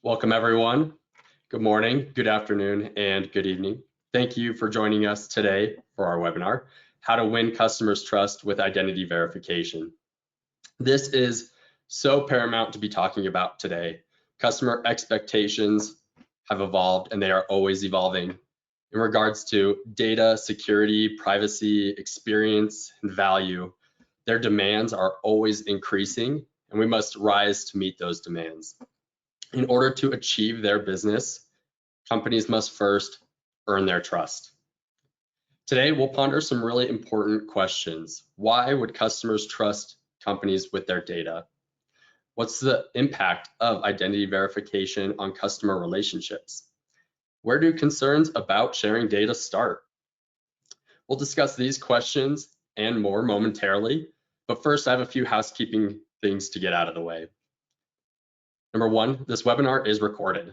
Welcome everyone. Good morning, good afternoon, and good evening. Thank you for joining us today for our webinar, How to Win Customers' Trust with Identity Verification. This is so paramount to be talking about today. Customer expectations have evolved and they are always evolving in regards to data, security, privacy, experience, and value. Their demands are always increasing and we must rise to meet those demands. In order to achieve their business, companies must first earn their trust. Today, we'll ponder some really important questions. Why would customers trust companies with their data? What's the impact of identity verification on customer relationships? Where do concerns about sharing data start? We'll discuss these questions and more momentarily, but first I have a few housekeeping things to get out of the way. Number one, this webinar is recorded.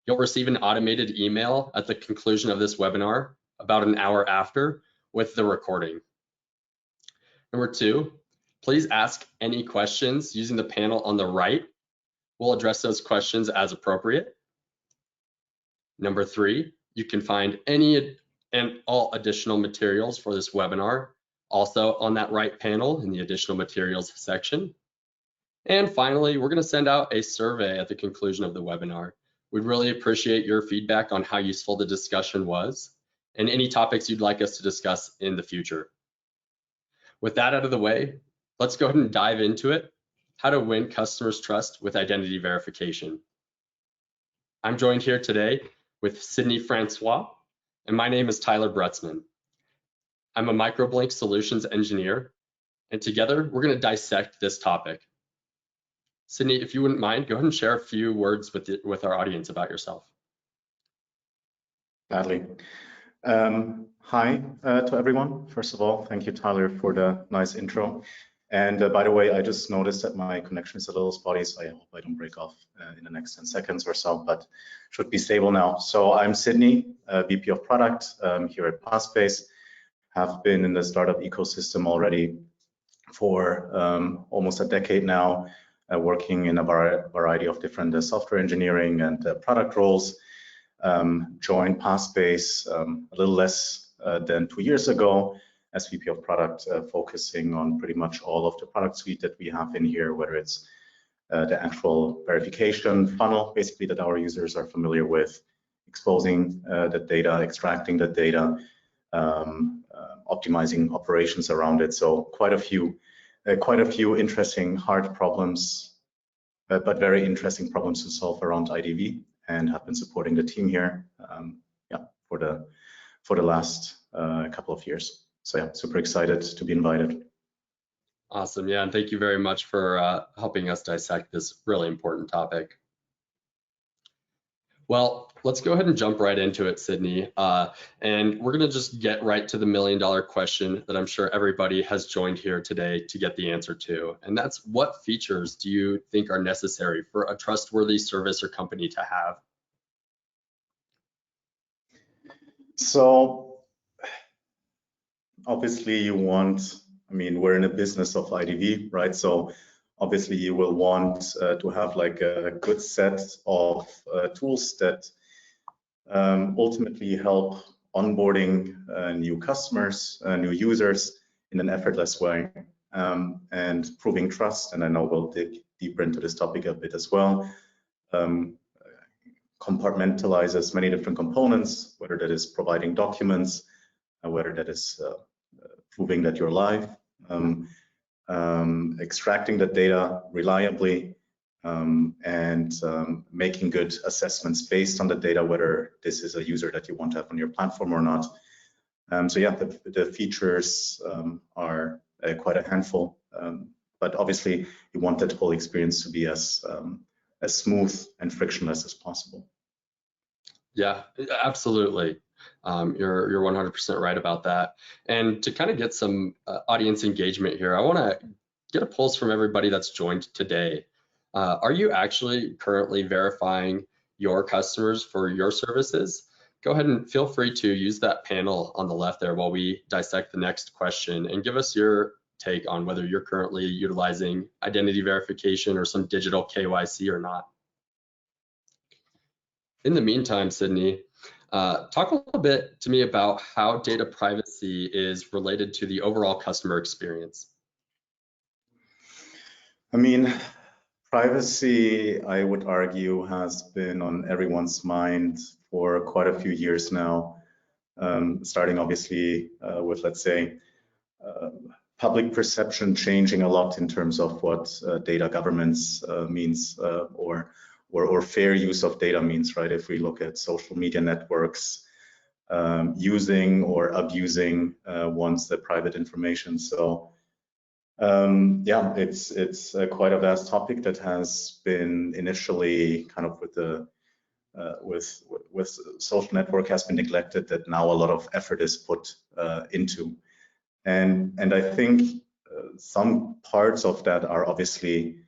You'll receive an automated email at the conclusion of this webinar about an hour after with the recording. Number two, please ask any questions using the panel on the right. We'll address those questions as appropriate. Number three, you can find any and all additional materials for this webinar also on that right panel in the additional materials section. And finally, we're going to send out a survey at the conclusion of the webinar. We'd really appreciate your feedback on how useful the discussion was and any topics you'd like us to discuss in the future. With that out of the way, let's go ahead and dive into it. How to win customers' trust with identity verification. I'm joined here today with Sydney Francois, and my name is Tyler Brutzman. I'm a Microblink Solutions Engineer, and together we're going to dissect this topic. Sydney, if you wouldn't mind, go ahead and share a few words with our audience about yourself. Gladly. Hi to everyone. First of all, thank you, Tyler, for the nice intro. And by the way, I just noticed that my connection is a little spotty, so I hope I don't break off in the next 10 seconds or so, but should be stable now. So I'm Sydney, VP of Product here at Passphace. Have been in the startup ecosystem already for almost a decade now. Working in a variety of different software engineering and product roles. Joined Passphace a little less than 2 years ago as VP of Product, focusing on pretty much all of the product suite that we have in here, whether it's the actual verification funnel, basically that our users are familiar with, exposing the data, extracting the data, optimizing operations around it. So quite a few interesting hard problems, but very interesting problems to solve around IDV, and have been supporting the team here for the last couple of years. So yeah, super excited to be invited. Awesome, yeah, and thank you very much for helping us dissect this really important topic. Well, let's go ahead and jump right into it, Sydney. And we're going to just get right to the million-dollar question that I'm sure everybody has joined here today to get the answer to. And that's, what features do you think are necessary for a trustworthy service or company to have? So obviously you want, we're in a business of IDV, right? So obviously you will want to have like a good set of tools that ultimately help onboarding new customers, new users in an effortless way, and proving trust. And I know we'll dig deeper into this topic a bit as well. Compartmentalizes many different components, whether that is providing documents, whether that is proving that you're live, extracting the data reliably, and making good assessments based on the data, whether this is a user that you want to have on your platform or not. So yeah, the features are quite a handful, but obviously you want that whole experience to be as smooth and frictionless as possible. Yeah, absolutely. You're 100% right about that. And to kind of get some audience engagement here, I want to get a pulse from everybody that's joined today. Are you actually currently verifying your customers for your services? Go ahead and feel free to use that panel on the left there while we dissect the next question, and give us your take on whether you're currently utilizing identity verification or some digital KYC or not. In the meantime, Sydney, talk a little bit to me about how data privacy is related to the overall customer experience. I mean, privacy, I would argue, has been on everyone's mind for quite a few years now, starting obviously with, let's say, public perception changing a lot in terms of what data governance means or fair use of data means, right? If we look at social media networks using or abusing one's private information. So yeah, it's quite a vast topic that has been initially kind of with the with social network has been neglected, that now a lot of effort is put into. And I think some parts of that are obviously,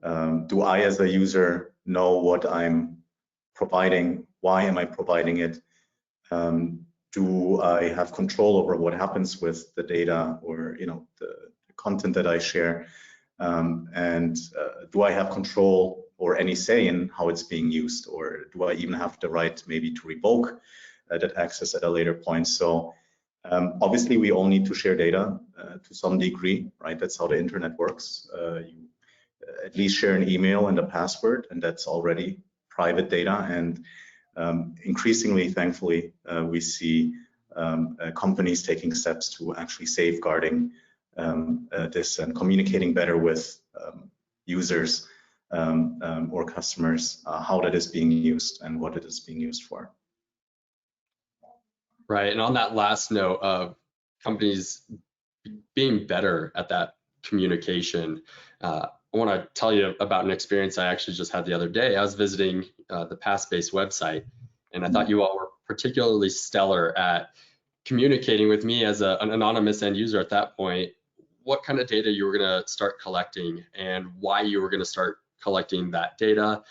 do I as a user know what I'm providing? Why am I providing it? Do I have control over what happens with the data or the content that I share? Do I have control or any say in how it's being used? Or do I even have the right maybe to revoke that access at a later point? So obviously, we all need to share data to some degree, right? That's how the internet works. You at least share an email and a password, and that's already private data. And increasingly, thankfully, we see companies taking steps to actually safeguarding this and communicating better with users or customers how that is being used and what it is being used for. Right, and on that last note of companies being better at that communication, I want to tell you about an experience I actually just had the other day. I was visiting the Passbase website, and I thought you all were particularly stellar at communicating with me as an anonymous end user at that point, what kind of data you were going to start collecting and why you were going to start collecting that data,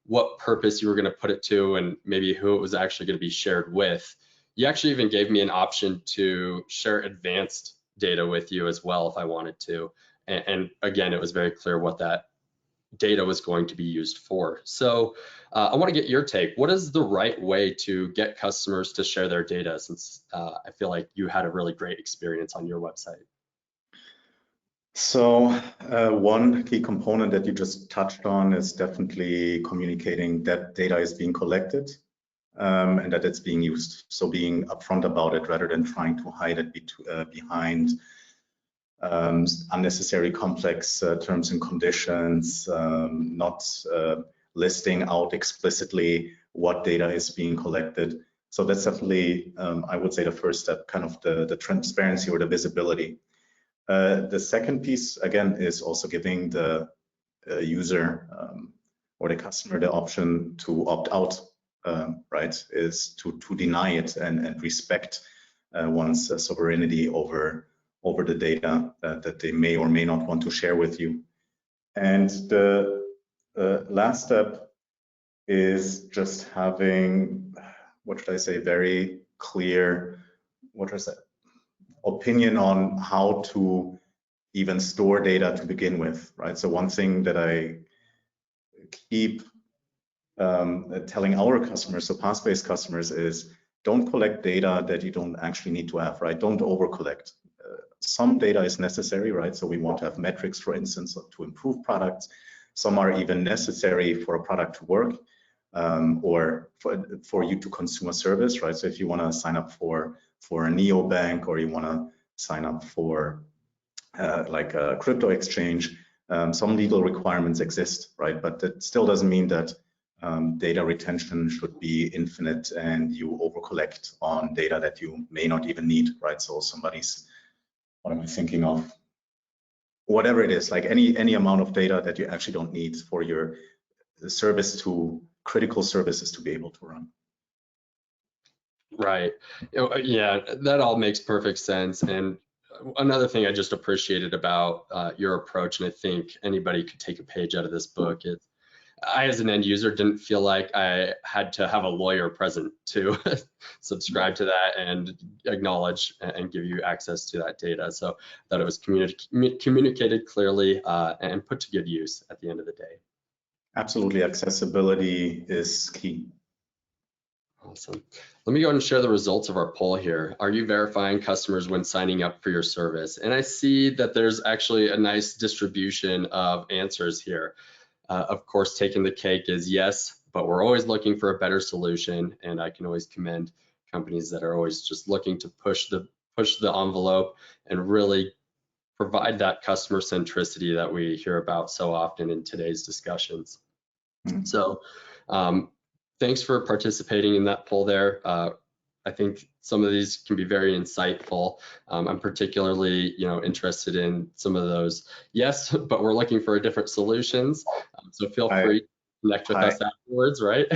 what purpose you were going to put it to, and maybe who it was actually going to be shared with. You actually even gave me an option to share advanced data with you as well if I wanted to. And again, it was very clear what that data was going to be used for. So I want to get your take. What is the right way to get customers to share their data, since I feel like you had a really great experience on your website? So one key component that you just touched on is definitely communicating that data is being collected and that it's being used. So being upfront about it rather than trying to hide it behind unnecessary complex terms and conditions, not listing out explicitly what data is being collected. So that's definitely, I would say, the first step, kind of the transparency or the visibility. The second piece, again, is also giving the user or the customer the option to opt out, right? Is to deny it and respect one's sovereignty over the data that they may or may not want to share with you. And the last step is just having, what should I say, very clear, what is that, opinion on how to even store data to begin with, right? So one thing that I keep telling our customers, so Passbase customers, is don't collect data that you don't actually need to have, right? Don't over collect. Some data is necessary, right? So we want to have metrics, for instance, to improve products. Some are even necessary for a product to work or for you to consume a service, right? So if you want to sign up for a neobank, or you want to sign up for like a crypto exchange, some legal requirements exist, right? But that still doesn't mean that data retention should be infinite and you over collect on data that you may not even need, right? So somebody's, what am I thinking of? Whatever it is, like any amount of data that you actually don't need for your service to critical services to be able to run. Right. Yeah, that all makes perfect sense. And another thing I just appreciated about your approach, and I think anybody could take a page out of this book, is I, as an end user, didn't feel like I had to have a lawyer present to subscribe to that and acknowledge and give you access to that data. So that it was communicated clearly and put to good use at the end of the day. Absolutely, accessibility is key. Awesome. Let me go ahead and share the results of our poll here. Are you verifying customers when signing up for your service? And I see that there's actually a nice distribution of answers here. Of course, taking the cake is yes, but we're always looking for a better solution. And I can always commend companies that are always just looking to push the envelope and really provide that customer centricity that we hear about so often in today's discussions. So thanks for participating in that poll there. I think some of these can be very insightful. I'm particularly, interested in some of those. Yes, but we're looking for different solutions. So feel free to connect with us afterwards, right?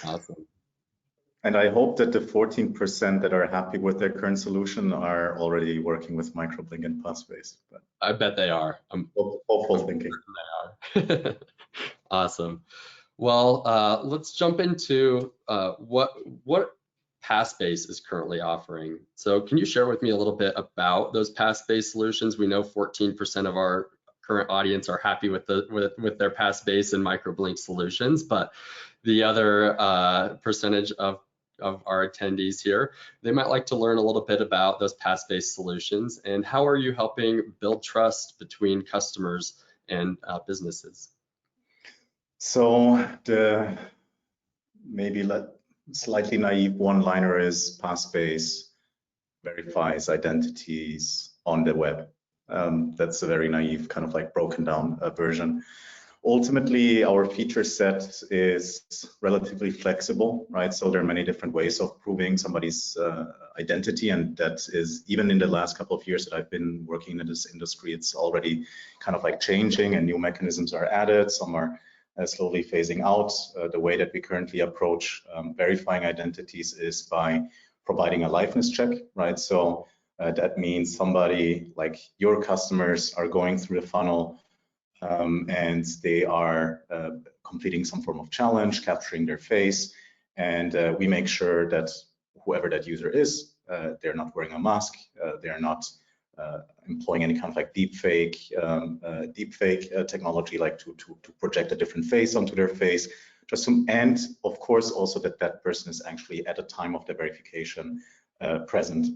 Awesome. And I hope that the 14% that are happy with their current solution are already working with Microblink and Passbase. But I bet they are. I'm hopeful thinking. They are. Awesome. Well, let's jump into what Passbase is currently offering. So can you share with me a little bit about those Passbase solutions? We know 14% of our current audience are happy with their Passbase and Microblink solutions, but the other percentage of our attendees here, they might like to learn a little bit about those Passbase solutions and how are you helping build trust between customers and businesses? So the maybe slightly naive one-liner is Passbase verifies identities on the web. That's a very naive kind of like broken down version. Ultimately, our feature set is relatively flexible, right? So there are many different ways of proving somebody's identity, and that is even in the last couple of years that I've been working in this industry, it's already kind of like changing and new mechanisms are added. Some are slowly phasing out. The way that we currently approach verifying identities is by providing a liveness check, right? So that means somebody like your customers are going through the funnel and they are completing some form of challenge, capturing their face, and we make sure that whoever that user is, they're not wearing a mask, they're not employing any kind of like deepfake technology, like to project a different face onto their face. And of course also that person is actually at the time of the verification present.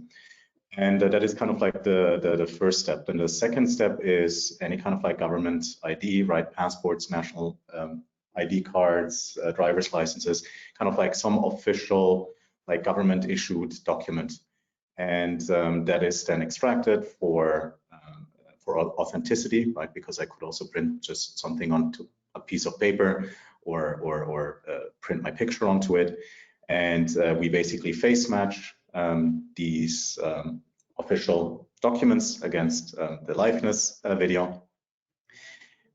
And that is kind of like the first step. And the second step is any kind of like government ID, right? Passports, national ID cards, driver's licenses, kind of like some official like government issued document. And that is then extracted for authenticity, right? Because I could also print just something onto a piece of paper or print my picture onto it. And we basically face match these official documents against the liveness video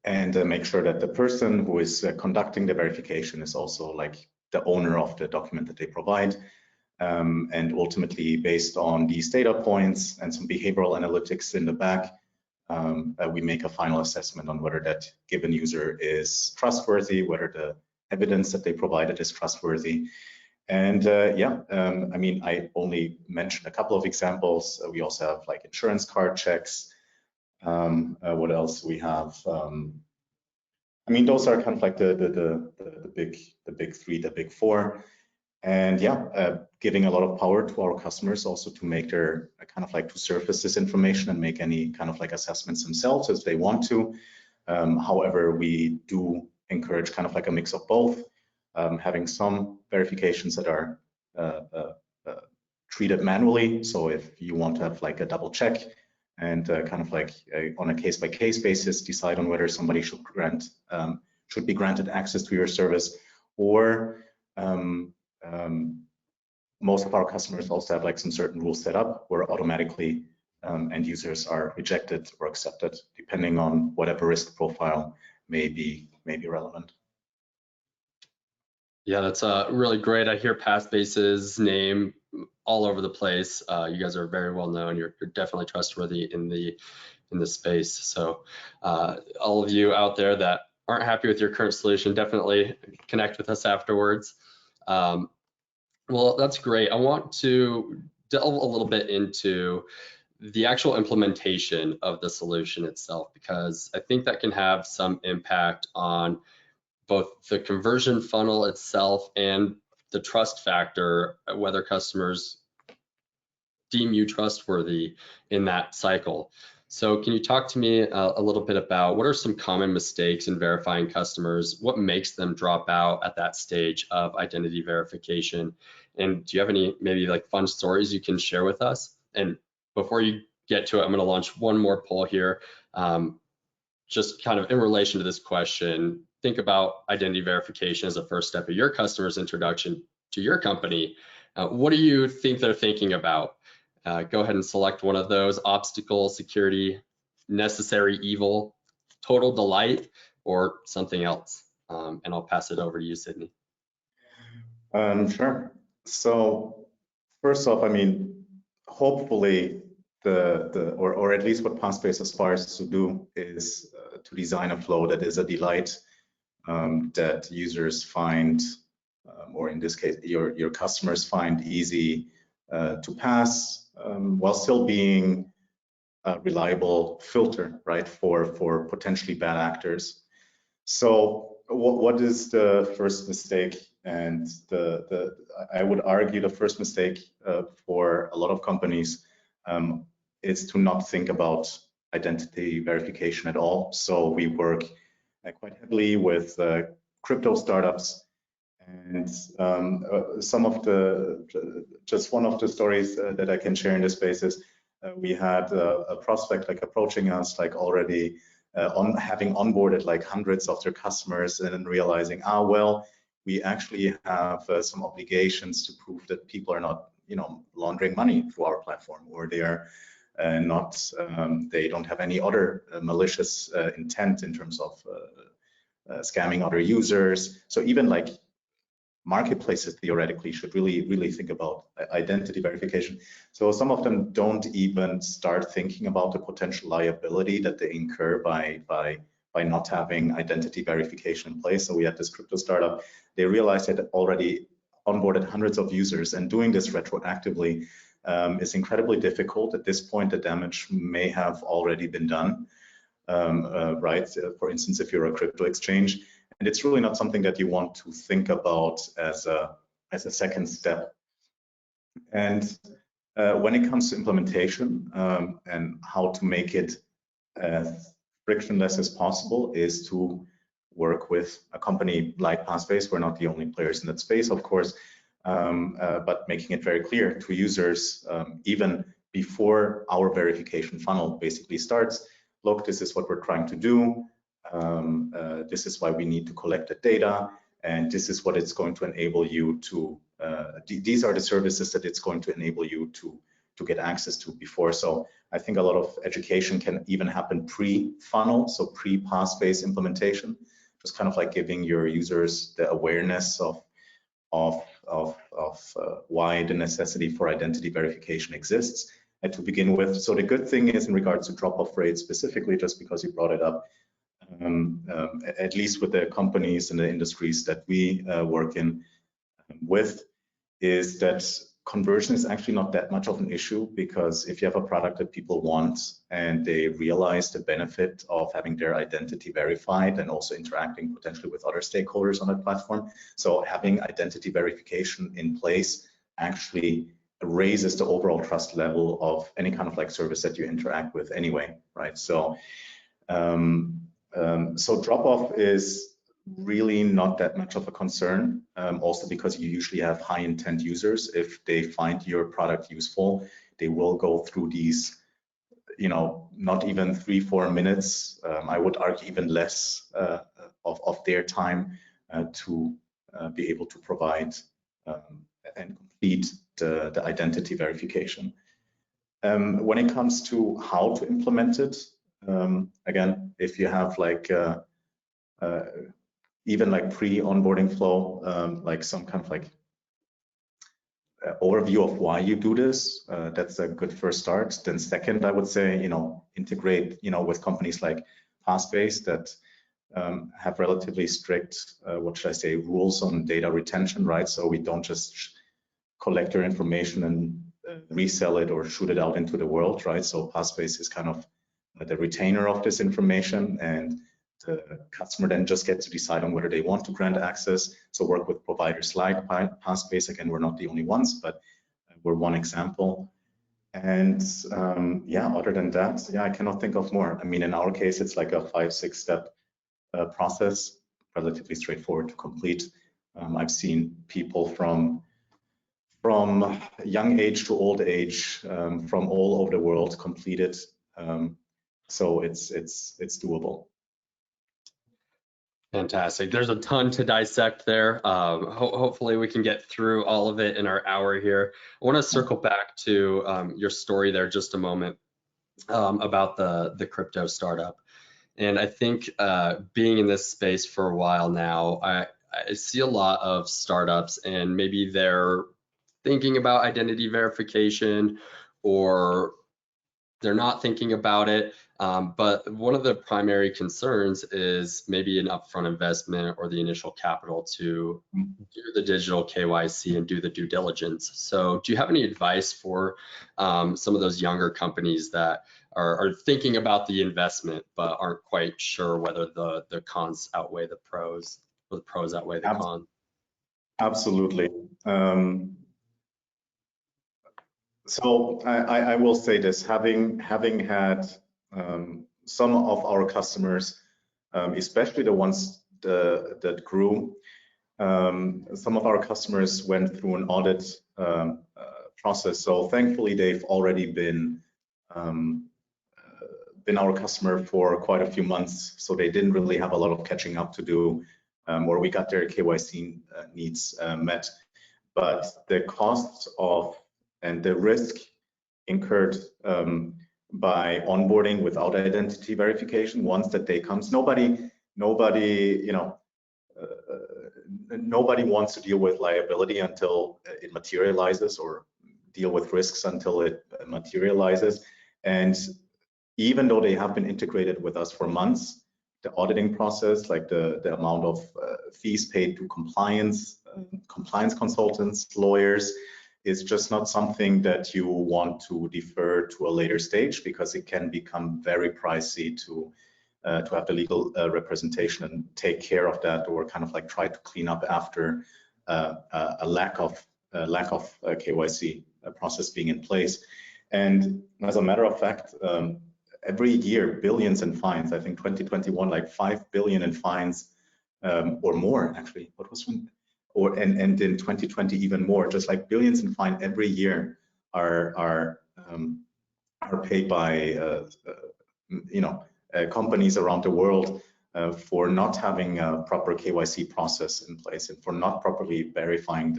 and make sure that the person who is conducting the verification is also like the owner of the document that they provide. And ultimately, based on these data points and some behavioral analytics in the back, we make a final assessment on whether that given user is trustworthy, whether the evidence that they provided is trustworthy. And I mean, I only mentioned a couple of examples. We also have like insurance card checks. What else we have? I mean, those are kind of like the big three, the big four. And giving a lot of power to our customers also to make their kind of like to surface this information and make any kind of like assessments themselves as they want to. However, we do encourage kind of like a mix of both. Having some verifications that are treated manually. So if you want to have like a double check and kind of like on a case-by-case basis, decide on whether somebody should be granted access to your service, or most of our customers also have like some certain rules set up where automatically end users are rejected or accepted depending on whatever risk profile may be relevant. Yeah, that's really great. I hear Passbase's name all over the place. You guys are very well known. You're definitely trustworthy in the space. So all of you out there that aren't happy with your current solution, definitely connect with us afterwards. Well, that's great. I want to delve a little bit into the actual implementation of the solution itself, because I think that can have some impact on both the conversion funnel itself and the trust factor, whether customers deem you trustworthy in that cycle. So can you talk to me a little bit about what are some common mistakes in verifying customers? What makes them drop out at that stage of identity verification? And do you have any maybe like fun stories you can share with us? And before you get to it, I'm going to launch one more poll here. Just kind of in relation to this question, think about identity verification as a first step of your customer's introduction to your company. What do you think they're thinking about? Go ahead and select one of those: obstacle, security, necessary evil, total delight, or something else. And I'll pass it over to you, Sydney. Sure. So first off, I mean, hopefully or at least what Passpbase aspires to do is to design a flow that is a delight, that users find, or in this case, your customers find easy to pass, while still being a reliable filter, right, for potentially bad actors. So what is the first mistake? And I would argue the first mistake for a lot of companies is to not think about identity verification at all. So we work quite heavily with crypto startups, and some of just one of the stories that I can share in this space is we had a prospect like approaching us, like already having onboarded like hundreds of their customers, and then realizing, well, we actually have some obligations to prove that people are not, laundering money through our platform, or they are they don't have any other malicious intent in terms of scamming other users. So even like marketplaces theoretically should really think about identity verification. So some of them don't even start thinking about the potential liability that they incur by not having identity verification in place. So we had this crypto startup. They realized they had already onboarded hundreds of users, and doing this retroactively is incredibly difficult. At this point, the damage may have already been done, right? For instance, if you're a crypto exchange, and it's really not something that you want to think about as a second step. And when it comes to implementation and how to make it as frictionless as possible, is to work with a company like Passpbase. We're not the only players in that space, of course, but making it very clear to users, even before our verification funnel basically starts, look, this is what we're trying to do. This is why we need to collect the data, and this is what it's going to enable you to, these are the services that it's going to enable you to get access to before. So I think a lot of education can even happen pre-funnel, so pre-Passpbase implementation, just kind of like giving your users the awareness of why the necessity for identity verification exists. And to begin with, so the good thing is in regards to drop-off rates specifically, just because you brought it up, at least with the companies and the industries that we work in with, is that conversion is actually not that much of an issue, because if you have a product that people want and they realize the benefit of having their identity verified and also interacting potentially with other stakeholders on that platform, so having identity verification in place actually raises the overall trust level of any kind of like service that you interact with anyway, right? So so drop-off is really not that much of a concern, also because you usually have high intent users. If they find your product useful, they will go through these, not even 3-4 minutes, I would argue even less of their time to be able to provide and complete the identity verification. When it comes to how to implement it, again, if you have like even like pre-onboarding flow, like some kind of like overview of why you do this, that's a good first start. Then second, I would say, integrate, with companies like Passpbase that have relatively strict, what should I say, rules on data retention, right? So we don't just collect your information and resell it or shoot it out into the world, right? So Passpbase is kind of the retainer of this information, and the customer then just gets to decide on whether they want to grant access. So work with providers like Passpbase. Again, we're not the only ones, but we're one example. And yeah, other than that, yeah, I cannot think of more. I mean, in our case, it's like a 5-6 step process, relatively straightforward to complete. I've seen people from young age to old age, from all over the world complete it. So it's doable. Fantastic. There's a ton to dissect there. Hopefully we can get through all of it in our hour here. I want to circle back to your story there just a moment about the crypto startup. And I think being in this space for a while now, I see a lot of startups and maybe they're thinking about identity verification or they're not thinking about it. But one of the primary concerns is maybe an upfront investment or the initial capital to do the digital KYC and do the due diligence. So do you have any advice for some of those younger companies that are thinking about the investment but aren't quite sure whether the cons outweigh the pros or the pros outweigh the cons? Absolutely. So I will say this, having had some of our customers, especially the ones that grew, some of our customers went through an audit process. So thankfully, they've already been our customer for quite a few months. So they didn't really have a lot of catching up to do, or we got their KYC needs met. But the cost of and the risk incurred by onboarding without identity verification, once that day comes, nobody, you know, nobody wants to deal with liability until it materializes, or deal with risks until it materializes. And even though they have been integrated with us for months, the auditing process, like the amount of fees paid to compliance consultants, lawyers, is just not something that you want to defer to a later stage, because it can become very pricey to have the legal representation and take care of that, or kind of like try to clean up after a lack of KYC process being in place. And as a matter of fact, every year billions in fines. I think 2021, like 5 billion in fines, or more actually. What was one? And in 2020 even more, just like billions in fine every year are paid by you know, companies around the world for not having a proper KYC process in place and for not properly verifying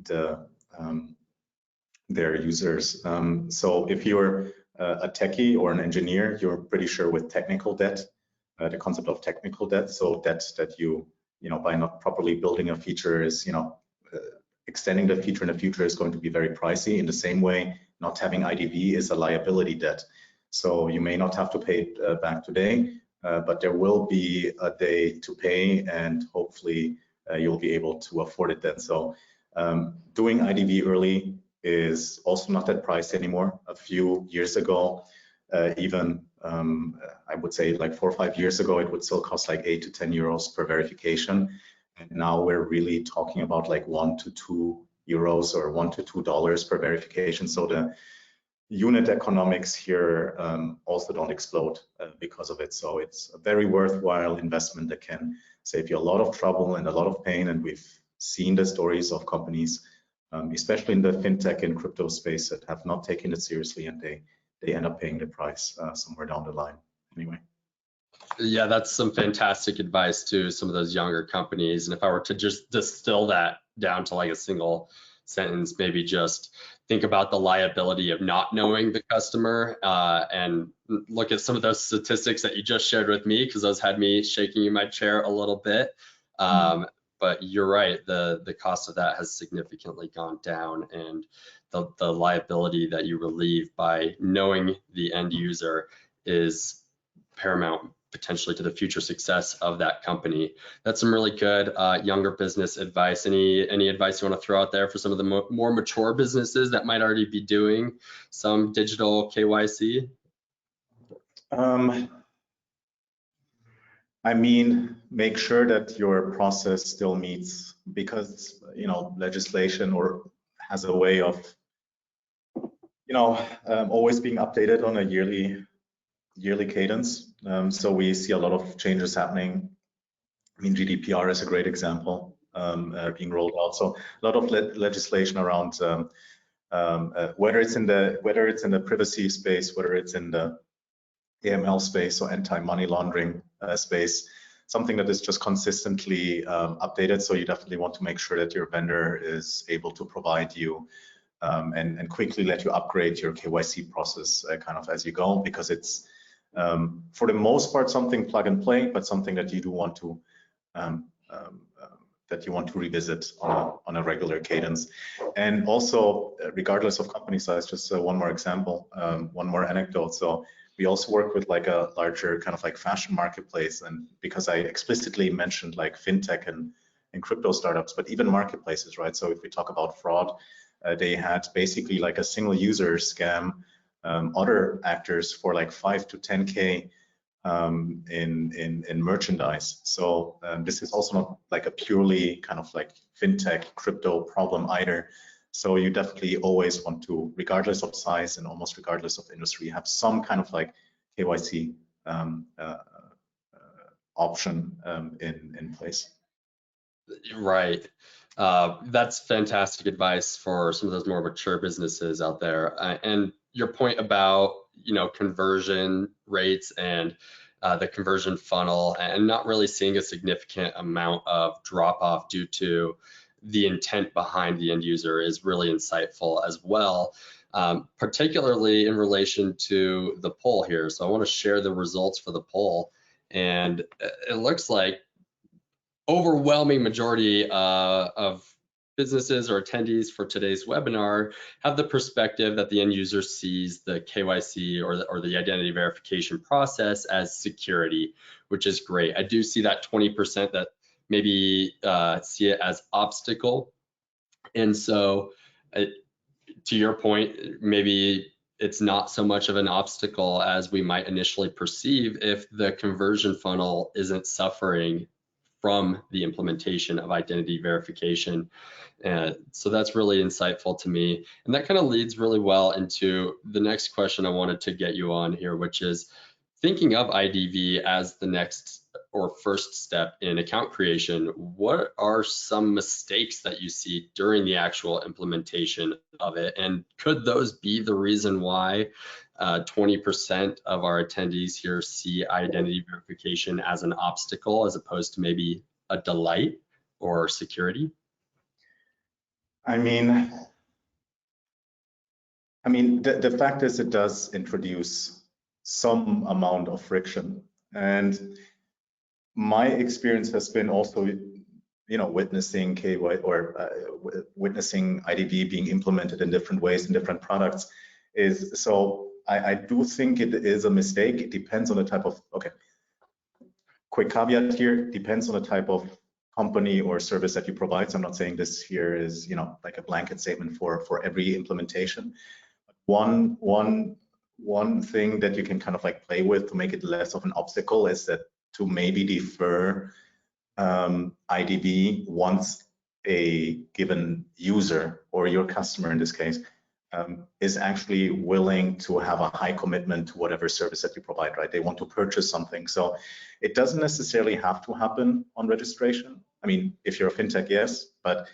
their users. So if you're a techie or an engineer, you're pretty sure with technical debt, the concept of technical debt. So debt that you know, by not properly building a feature is, you know, extending the feature in the future is going to be very pricey. In the same way, not having IDV is a liability debt. So you may not have to pay it back today, but there will be a day to pay, and hopefully you'll be able to afford it then. So doing IDV early is also not that pricey anymore. A few years ago, even I would say like 4 or 5 years ago, it would still cost like 8 to 10 euros per verification. And now we're really talking about like 1 to 2 euros or $1 to $2 per verification. So the unit economics here also don't explode because of it. So it's a very worthwhile investment that can save you a lot of trouble and a lot of pain. And we've seen the stories of companies, especially in the fintech and crypto space, that have not taken it seriously, and they end up paying the price somewhere down the line. Anyway. Yeah, that's some fantastic advice to some of those younger companies. And if I were to just distill that down to like a single sentence, maybe just think about the liability of not knowing the customer, and look at some of those statistics that you just shared with me, because those had me shaking in my chair a little bit. But you're right, the cost of that has significantly gone down, and the liability that you relieve by knowing the end user is paramount potentially to the future success of that company. That's some really good younger business advice. Any advice you want to throw out there for some of the more mature businesses that might already be doing some digital KYC? I mean, make sure that your process still meets, because legislation or has a way of always being updated on a yearly cadence. So we see a lot of changes happening. I mean, GDPR is a great example being rolled out. So a lot of legislation around whether it's in the privacy space, whether it's in the AML space or anti-money laundering space, something that is just consistently updated. So you definitely want to make sure that your vendor is able to provide you and quickly let you upgrade your KYC process kind of as you go, because it's for the most part something plug and play, but something that you do want to revisit on a regular cadence. And also, regardless of company size, just one more example, one more anecdote. So we also work with like a larger kind of like fashion marketplace, and because I explicitly mentioned like fintech and crypto startups, but even marketplaces, right? So if we talk about fraud, they had basically like a single user scam other actors for like 5 to 10K in merchandise. So this is also not like a purely kind of like fintech crypto problem either. So you definitely always want to, regardless of size and almost regardless of industry, have some kind of like KYC option in place. Right. That's fantastic advice for some of those more mature businesses out there. And your point about, conversion rates and the conversion funnel, and not really seeing a significant amount of drop off due to the intent behind the end user is really insightful as well, particularly in relation to the poll here. So I want to share the results for the poll, and it looks like overwhelming majority of businesses or attendees for today's webinar have the perspective that the end user sees the KYC or the identity verification process as security, which is great. I do see that 20% that maybe see it as obstacle. And so to your point, maybe it's not so much of an obstacle as we might initially perceive if the conversion funnel isn't suffering from the implementation of identity verification. So that's really insightful to me. And that kind of leads really well into the next question I wanted to get you on here, which is thinking of IDV as the next or first step in account creation. What are some mistakes that you see during the actual implementation of it? And could those be the reason why 20% of our attendees here see identity verification as an obstacle as opposed to maybe a delight or security? I mean, the fact is it does introduce some amount of friction. And my experience has been also, witnessing KY or witnessing IDV being implemented in different ways in different products is, so I do think it is a mistake. It depends on the type of, okay, quick caveat here, depends on the type of company or service that you provide. So I'm not saying this here is, like a blanket statement for every implementation. One thing that you can kind of like play with to make it less of an obstacle is that to maybe defer IDV once a given user or your customer in this case is actually willing to have a high commitment to whatever service that you provide, right? They want to purchase something. So it doesn't necessarily have to happen on registration. I mean, if you're a fintech, yes, but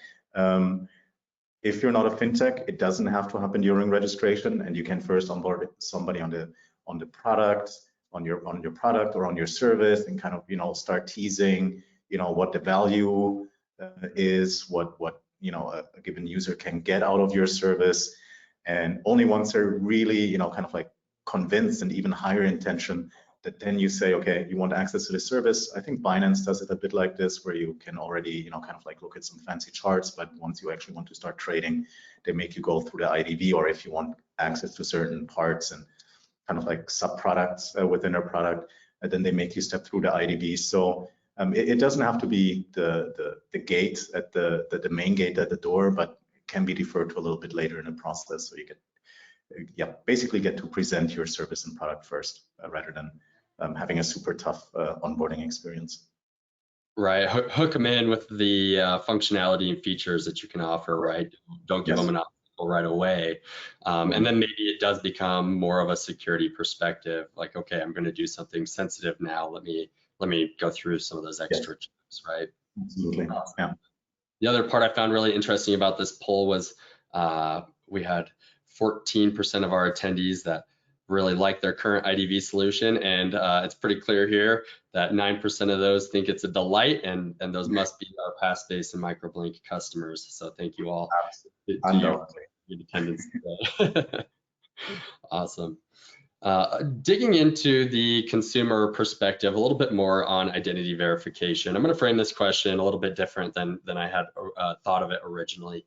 if you're not a fintech, it doesn't have to happen during registration, and you can first onboard somebody on the product, on your product or on your service, and kind of start teasing what the value is, what a given user can get out of your service. And only once they're really kind of like convinced and even higher intention, that then you say, okay, you want access to the service. I think Binance does it a bit like this, where you can already kind of like look at some fancy charts, but once you actually want to start trading, they make you go through the IDV, or if you want access to certain parts and kind of like sub products within their product, and then they make you step through the IDV. So it doesn't have to be the gate at the main gate at the door, but it can be deferred to a little bit later in the process, so you get basically get to present your service and product first rather than having a super tough onboarding experience. Right, hook them in with the functionality and features that you can offer, right? Don't give them an obstacle right away. And then maybe it does become more of a security perspective, like, okay, I'm going to do something sensitive now. Let me go through some of those extra checks, right? Absolutely, yeah. The other part I found really interesting about this poll was we had 14% of our attendees that really like their current IDV solution, and it's pretty clear here that 9% of those think it's a delight, and those must be our Passbase and Microblink customers. So thank you all to your attendance today. Awesome. Digging into the consumer perspective a little bit more on identity verification, I'm going to frame this question a little bit different than I had thought of it originally.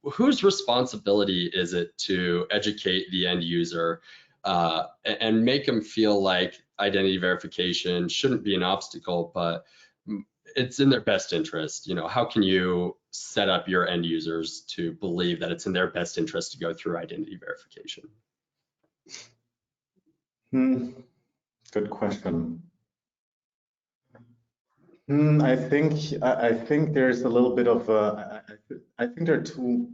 Whose responsibility is it to educate the end user and make them feel like identity verification shouldn't be an obstacle, but it's in their best interest? You know, how can you set up your end users to believe that it's in their best interest to go through identity verification? Good question. I think there's a little bit of I think there are two.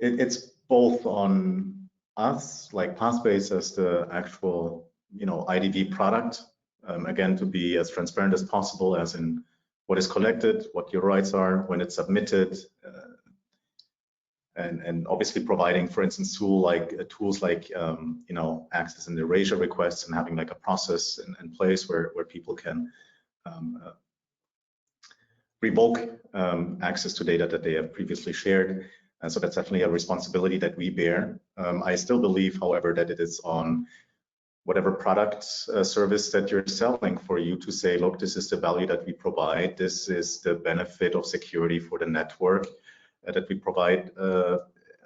It's both on us, like Passbase as the actual, you know, IDV product. Again, to be as transparent as possible, as in what is collected, what your rights are, when it's submitted, and obviously providing, for instance, tools like you know, access and erasure requests, and having like a process in place where people can revoke access to data that they have previously shared. And so that's definitely a responsibility that we bear. I still believe, however, that it is on whatever product service that you're selling for you to say, look, this is the value that we provide. This is the benefit of security for the network that we provide.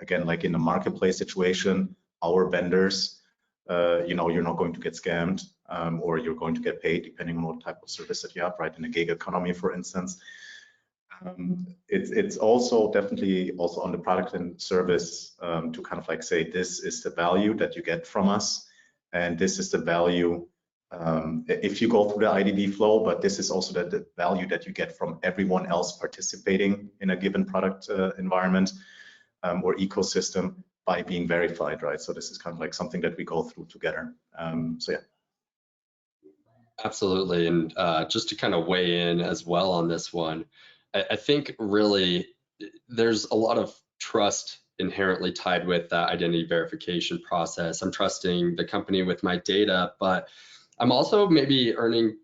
Again, like in a marketplace situation, our vendors, you know, you're not going to get scammed or you're going to get paid depending on what type of service that you have, right? In a gig economy, for instance. It's also definitely also on the product and service to kind of like say, this is the value that you get from us, and this is the value if you go through the IDV flow, but this is also the value that you get from everyone else participating in a given product environment or ecosystem by being verified, right? So this is kind of like something that we go through together. So yeah. Absolutely, and just to kind of weigh in as well on this one, I think really there's a lot of trust inherently tied with that identity verification process. I'm trusting the company with my data, but I'm also maybe earning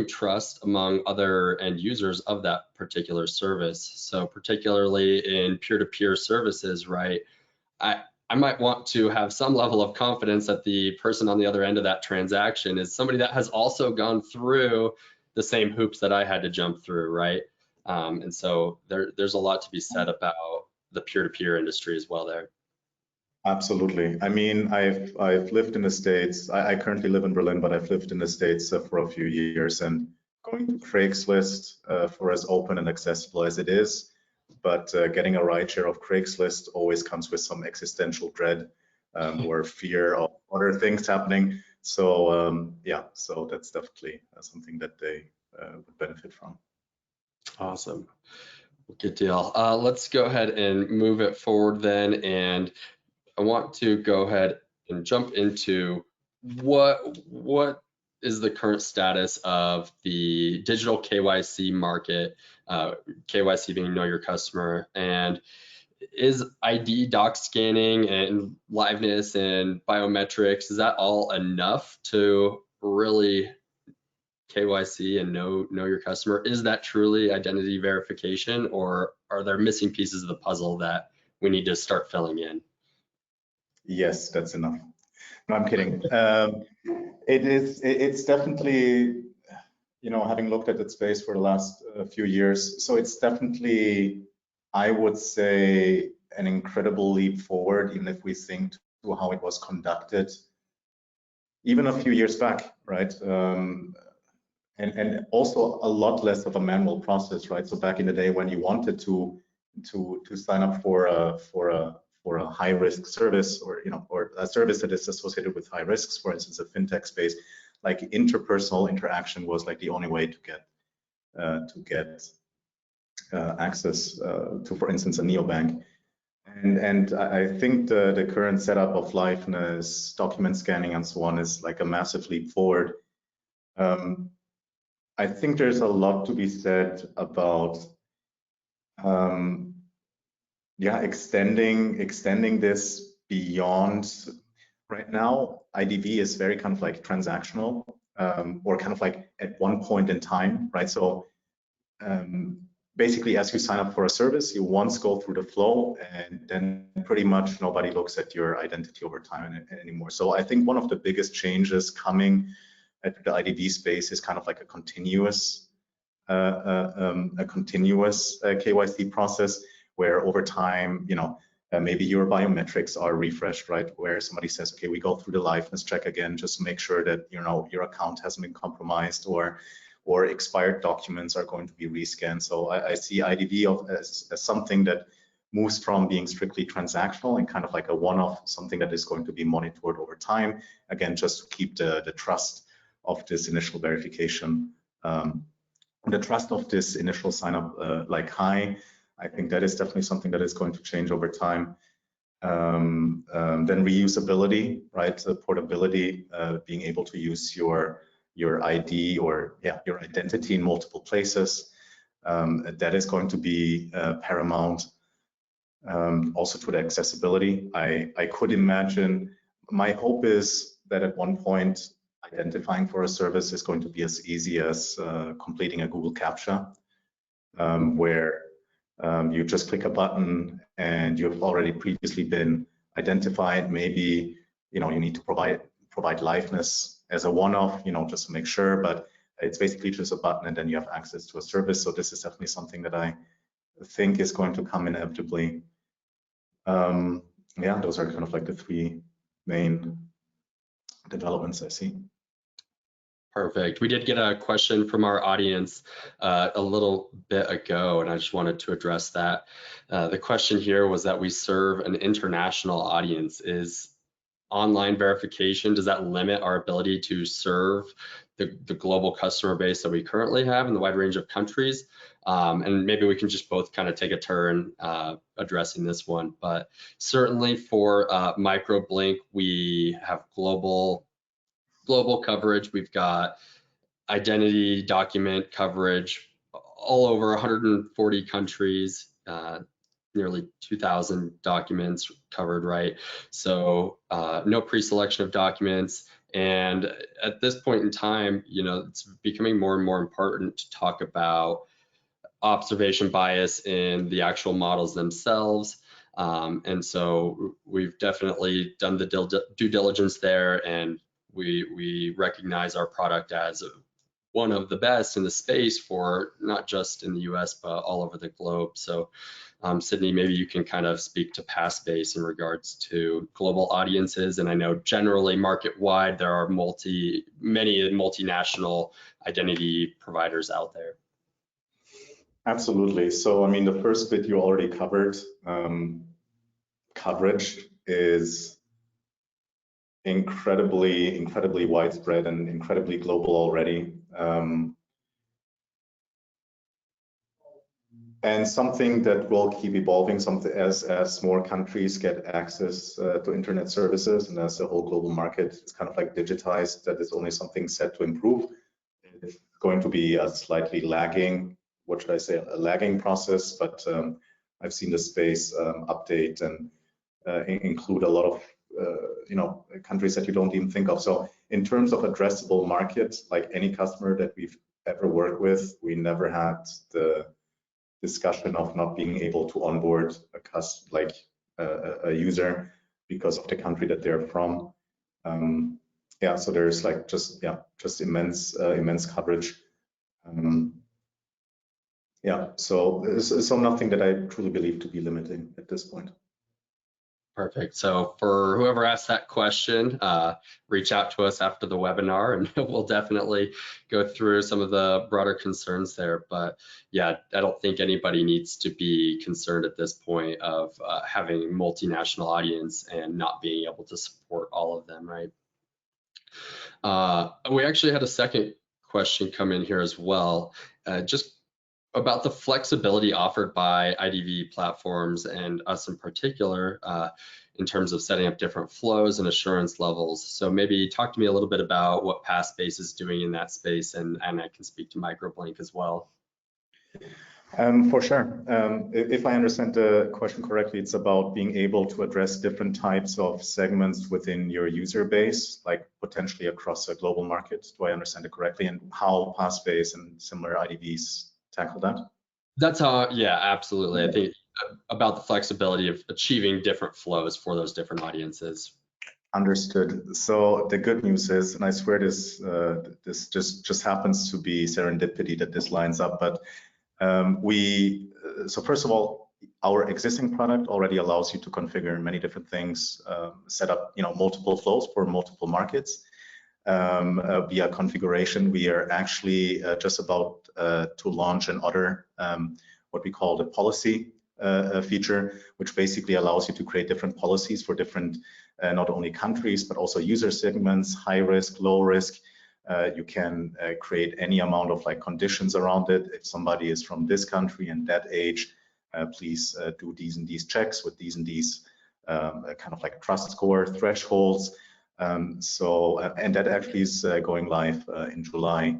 trust among other end users of that particular service. So particularly in peer-to-peer services, right? I might want to have some level of confidence that the person on the other end of that transaction is somebody that has also gone through the same hoops that I had to jump through, right? And so there's a lot to be said about the peer-to-peer industry as well there. Absolutely. I mean, I've lived in the States. I currently live in Berlin, but I've lived in the States for a few years, and going to Craigslist for as open and accessible as it is, but getting a ride share of Craigslist always comes with some existential dread or fear of other things happening. So yeah, so that's definitely something that they would benefit from. Awesome. Good deal. Let's go ahead and move it forward then. And I want to go ahead and jump into what is the current status of the digital KYC market, KYC being know your customer, and is ID doc scanning and liveness and biometrics, is that all enough to really KYC and know your customer? Is that truly identity verification, or are there missing pieces of the puzzle that we need to start filling in? Yes, that's enough. No, I'm kidding. It's definitely, you know, having looked at that space for the last few years, so it's definitely, I would say, an incredible leap forward, even if we think to how it was conducted even a few years back, right? And also a lot less of a manual process, right? So back in the day when you wanted to sign up for for a high risk service, or or a service that is associated with high risks, for instance, a fintech space, like interpersonal interaction was like the only way to get access to, for instance, a neobank. And I think the current setup of liveness, document scanning, and so on is like a massive leap forward. I think there's a lot to be said about extending this beyond. Right now, IDV is very kind of like transactional, or kind of like at one point in time, right? So basically, as you sign up for a service, you once go through the flow, and then pretty much nobody looks at your identity over time anymore. So I think one of the biggest changes coming at the IDV space is kind of like a continuous KYC process, where over time, maybe your biometrics are refreshed, right? Where somebody says, okay, we go through the liveness check again, just to make sure that your account hasn't been compromised, or expired documents are going to be rescanned. So I see IDV as something that moves from being strictly transactional and kind of like a one-off, something that is going to be monitored over time. Again, just to keep the trust of this initial verification, the trust of this initial sign-up like high. I think that is definitely something that is going to change over time. Then reusability, right? So portability, being able to use your ID or your identity in multiple places. That is going to be paramount. Also to the accessibility, I could imagine, my hope is that at one point identifying for a service is going to be as easy as completing a Google CAPTCHA, where you just click a button and you've already previously been identified. Maybe you need to provide liveness as a one-off, just to make sure, but it's basically just a button and then you have access to a service. So this is definitely something that I think is going to come inevitably. Yeah, those are kind of like the three main developments I see. Perfect. We did get a question from our audience a little bit ago, and I just wanted to address that. The question here was that we serve an international audience. Is online verification, does that limit our ability to serve the global customer base that we currently have in the wide range of countries? And maybe we can just both kind of take a turn addressing this one. But certainly for MicroBlink, we have global coverage. We've got identity document coverage all over 140 countries, nearly 2,000 documents covered, right? So no pre-selection of documents. And at this point in time, it's becoming more and more important to talk about observation bias in the actual models themselves. And so we've definitely done the due diligence there, and we recognize our product as one of the best in the space for not just in the US, but all over the globe. So Sydney, maybe you can kind of speak to Passbase in regards to global audiences. And I know generally market-wide, there are many multinational identity providers out there. Absolutely. So, I mean, the first bit you already covered. Coverage is incredibly widespread and incredibly global already. And something that will keep evolving, something as more countries get access to internet services, and as the whole global market is kind of like digitized, that is only something set to improve. It's going to be a slightly lagging, what should I say, a lagging process, but I've seen the space update and include a lot of countries that you don't even think of. So in terms of addressable markets, like any customer that we've ever worked with, we never had the discussion of not being able to onboard a user because of the country that they're from. Yeah, so there's like just immense coverage. Yeah, so nothing that I truly believe to be limiting at this point. Perfect. So for whoever asked that question, reach out to us after the webinar and we'll definitely go through some of the broader concerns there. But yeah, I don't think anybody needs to be concerned at this point of having a multinational audience and not being able to support all of them, right? We actually had a second question come in here as well, just about the flexibility offered by IDV platforms and us in particular in terms of setting up different flows and assurance levels. So maybe talk to me a little bit about what Passbase is doing in that space, and I can speak to Microblink as well. For sure. If I understand the question correctly, it's about being able to address different types of segments within your user base, like potentially across a global market. Do I understand it correctly? And how Passbase and similar IDVs tackle that? That's how, yeah, absolutely. I think about the flexibility of achieving different flows for those different audiences. Understood. So the good news is, and I swear this this just happens to be serendipity that this lines up, but so first of all, our existing product already allows you to configure many different things, set up multiple flows for multiple markets via configuration. We are actually just about to launch another what we call the policy feature, which basically allows you to create different policies for different not only countries but also user segments, high risk, low risk. You can create any amount of conditions around it. If somebody is from this country and that age, please do these and these checks with these and these kind of trust score thresholds. And that actually is going live in July.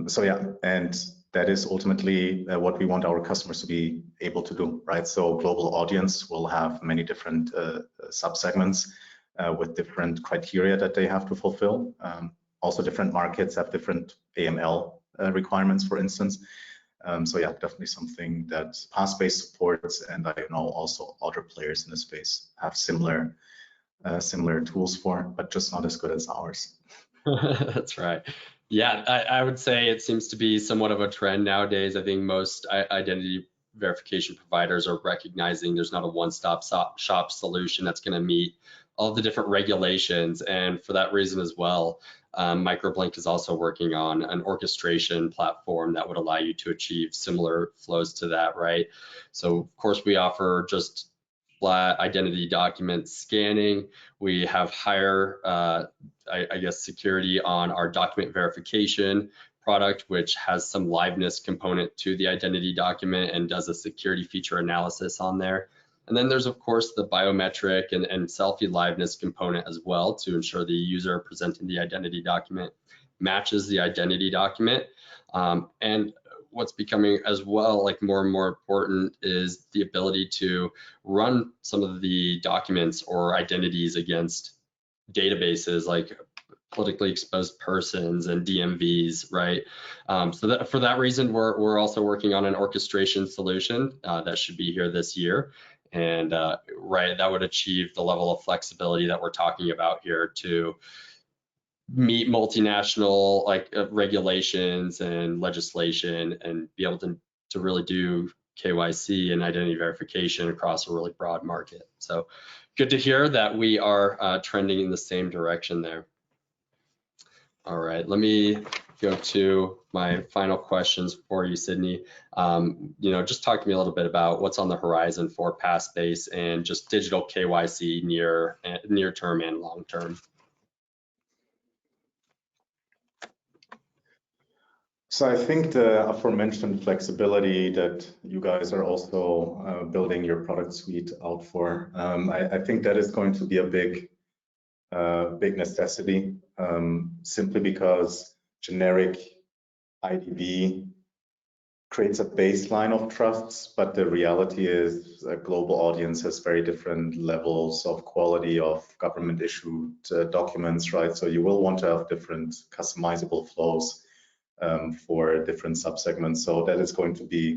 So yeah, and that is ultimately what we want our customers to be able to do, right? So global audience will have many different subsegments with different criteria that they have to fulfill. Also, different markets have different AML requirements, for instance. So yeah, definitely something that Passbase supports, and I know also other players in the space have similar tools for, but just not as good as ours. That's right. Yeah, I would say it seems to be somewhat of a trend nowadays. I think most identity verification providers are recognizing there's not a one-stop shop solution that's going to meet all the different regulations. And for that reason as well, Microblink is also working on an orchestration platform that would allow you to achieve similar flows to that, right? So of course we offer just flat identity document scanning. We have higher, I guess, security on our document verification product, which has some liveness component to the identity document and does a security feature analysis on there. And then there's, of course, the biometric and selfie liveness component as well to ensure the user presenting the identity document matches the identity document. And what's becoming as well more and more important is the ability to run some of the documents or identities against databases like politically exposed persons and DMVs, right? So that, for that reason, we're also working on an orchestration solution that should be here this year. And right, that would achieve the level of flexibility that we're talking about here to meet multinational regulations and legislation and be able to really do KYC and identity verification across a really broad market. So good to hear that we are trending in the same direction there. All right, let me go to my final questions for you, Sydney. Just talk to me a little bit about what's on the horizon for Passbase and just digital KYC near term and long term. So I think the aforementioned flexibility that you guys are also building your product suite out for, I think that is going to be a big necessity, simply because generic IDV creates a baseline of trusts, but the reality is a global audience has very different levels of quality of government issued documents, right? So you will want to have different customizable flows for different subsegments. So that is going to be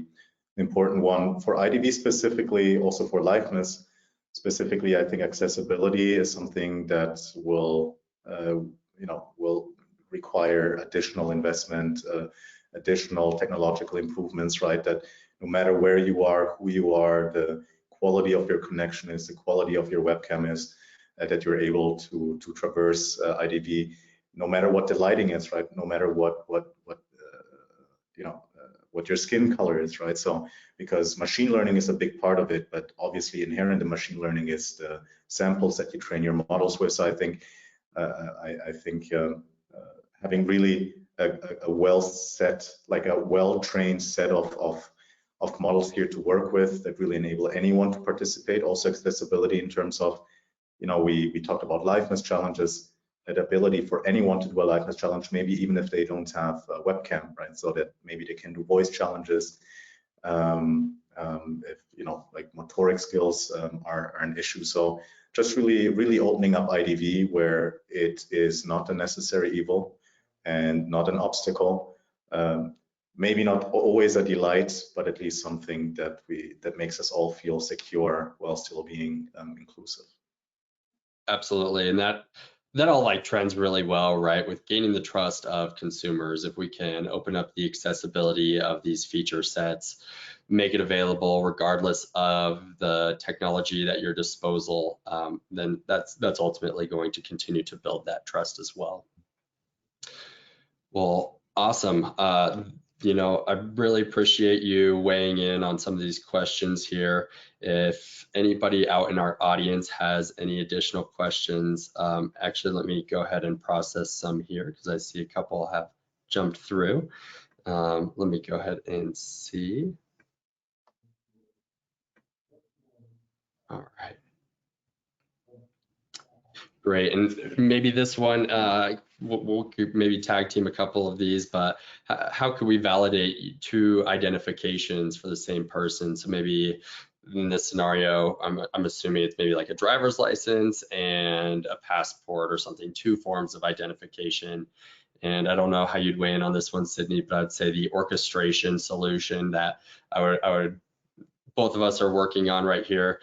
an important one for IDV specifically, also for liveness specifically. I think accessibility is something that will require additional investment, additional technological improvements, right? That no matter where you are, who you are, the quality of your connection is, the quality of your webcam is, that you're able to traverse IDV, no matter what the lighting is, right? No matter what what your skin color is, right? So because machine learning is a big part of it, but obviously inherent in machine learning is the samples that you train your models with. So I think having really a well-trained set of models here to work with that really enable anyone to participate. Also accessibility in terms of, we talked about liveness challenges, that ability for anyone to do a liveness challenge, maybe even if they don't have a webcam, right? So that maybe they can do voice challenges. If like motoric skills are an issue. So just really opening up IDV where it is not a necessary evil and not an obstacle. Maybe not always a delight, but at least something that makes us all feel secure while still being inclusive. Absolutely, and that all like trends really well, right? With gaining the trust of consumers, if we can open up the accessibility of these feature sets, make it available regardless of the technology at your disposal, then that's ultimately going to continue to build that trust as well. Well, awesome. I really appreciate you weighing in on some of these questions here. If anybody out in our audience has any additional questions, actually, let me go ahead and process some here because I see a couple have jumped through. Let me go ahead and see. All right. Great, and maybe this one, we'll maybe tag team a couple of these, but how could we validate two identifications for the same person? So maybe in this scenario, I'm assuming it's maybe like a driver's license and a passport or something, two forms of identification. And I don't know how you'd weigh in on this one, Sydney, but I'd say the orchestration solution that I would both of us are working on right here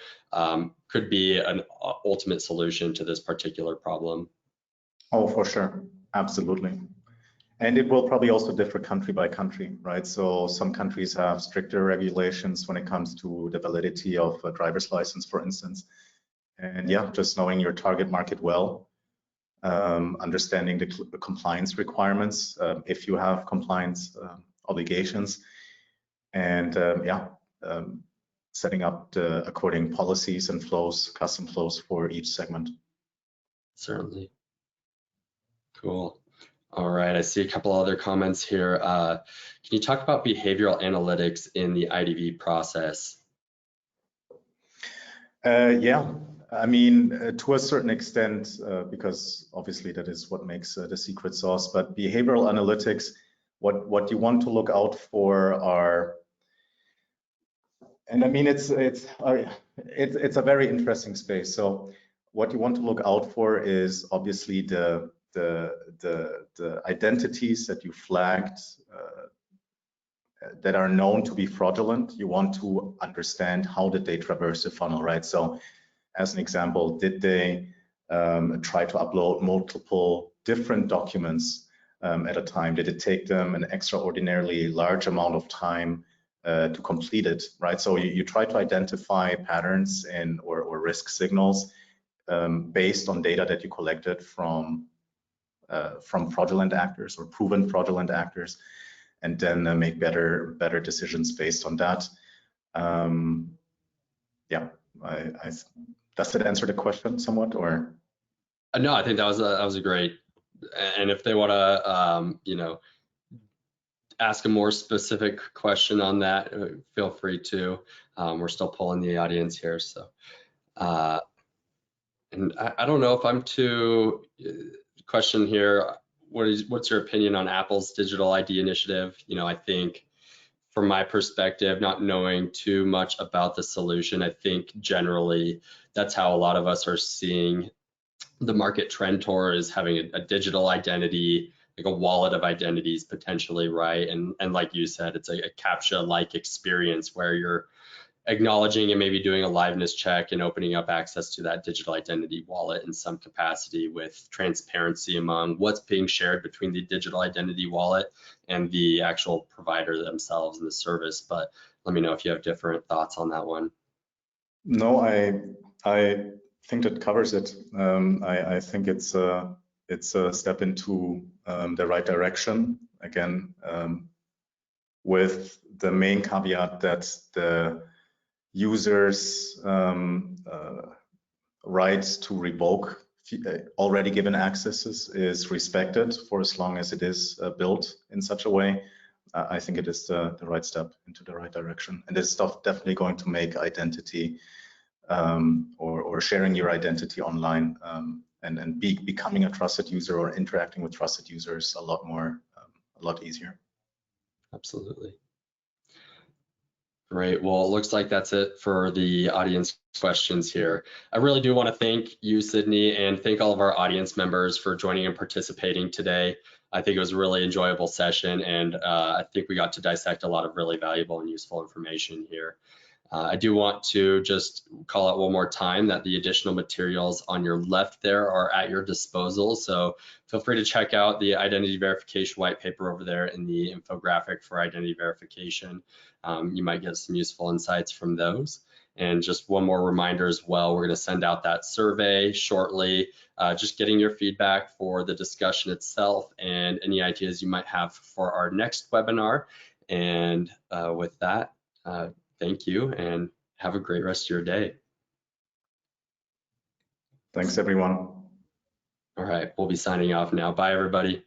could be an ultimate solution to this particular problem. Oh, for sure, absolutely. And it will probably also differ country by country, right? So some countries have stricter regulations when it comes to the validity of a driver's license, for instance. And yeah, just knowing your target market well, understanding the compliance requirements, if you have compliance obligations, and setting up the according policies and flows, custom flows for each segment. Certainly. Cool. All right, I see a couple other comments here. Can you talk about behavioral analytics in the IDV process? Yeah, I mean, to a certain extent, because obviously that is what makes the secret sauce, but behavioral analytics, what you want to look out for are, and I mean, it's a very interesting space. So what you want to look out for is obviously the identities that you flagged that are known to be fraudulent. You want to understand how did they traverse the funnel, right? So as an example, did they try to upload multiple different documents at a time? Did it take them an extraordinarily large amount of time to complete it, right? So you try to identify patterns or risk signals based on data that you collected from fraudulent actors or proven fraudulent actors, and then make better decisions based on that. Yeah, does that answer the question somewhat, or? No, I think that was a great. And if they want to, ask a more specific question on that, feel free to. We're still polling the audience here, so. And I don't know if I'm too. Question here. What's your opinion on Apple's digital ID initiative? I think from my perspective, not knowing too much about the solution, I think generally that's how a lot of us are seeing the market trend towards having a digital identity, like a wallet of identities potentially, right? And like you said, it's a CAPTCHA-like experience where you're acknowledging and maybe doing a liveness check and opening up access to that digital identity wallet in some capacity with transparency among what's being shared between the digital identity wallet and the actual provider themselves and the service. But let me know if you have different thoughts on that one. No, I think that covers it. I think it's a step into the right direction. Again, with the main caveat that the users' rights to revoke already given accesses is respected for as long as it is built in such a way. I think it is the right step into the right direction, and this stuff definitely going to make identity or sharing your identity online and becoming a trusted user or interacting with trusted users a lot easier. Absolutely. Great. Well, it looks like that's it for the audience questions here. I really do want to thank you, Sydney, and thank all of our audience members for joining and participating today. I think it was a really enjoyable session, and I think we got to dissect a lot of really valuable and useful information here. I do want to just call out one more time that the additional materials on your left there are at your disposal. So feel free to check out the identity verification white paper over there in the infographic for identity verification. You might get some useful insights from those. And just one more reminder as well, we're going to send out that survey shortly, just getting your feedback for the discussion itself and any ideas you might have for our next webinar. And with that, thank you and have a great rest of your day. Thanks, everyone. All right, we'll be signing off now. Bye, everybody.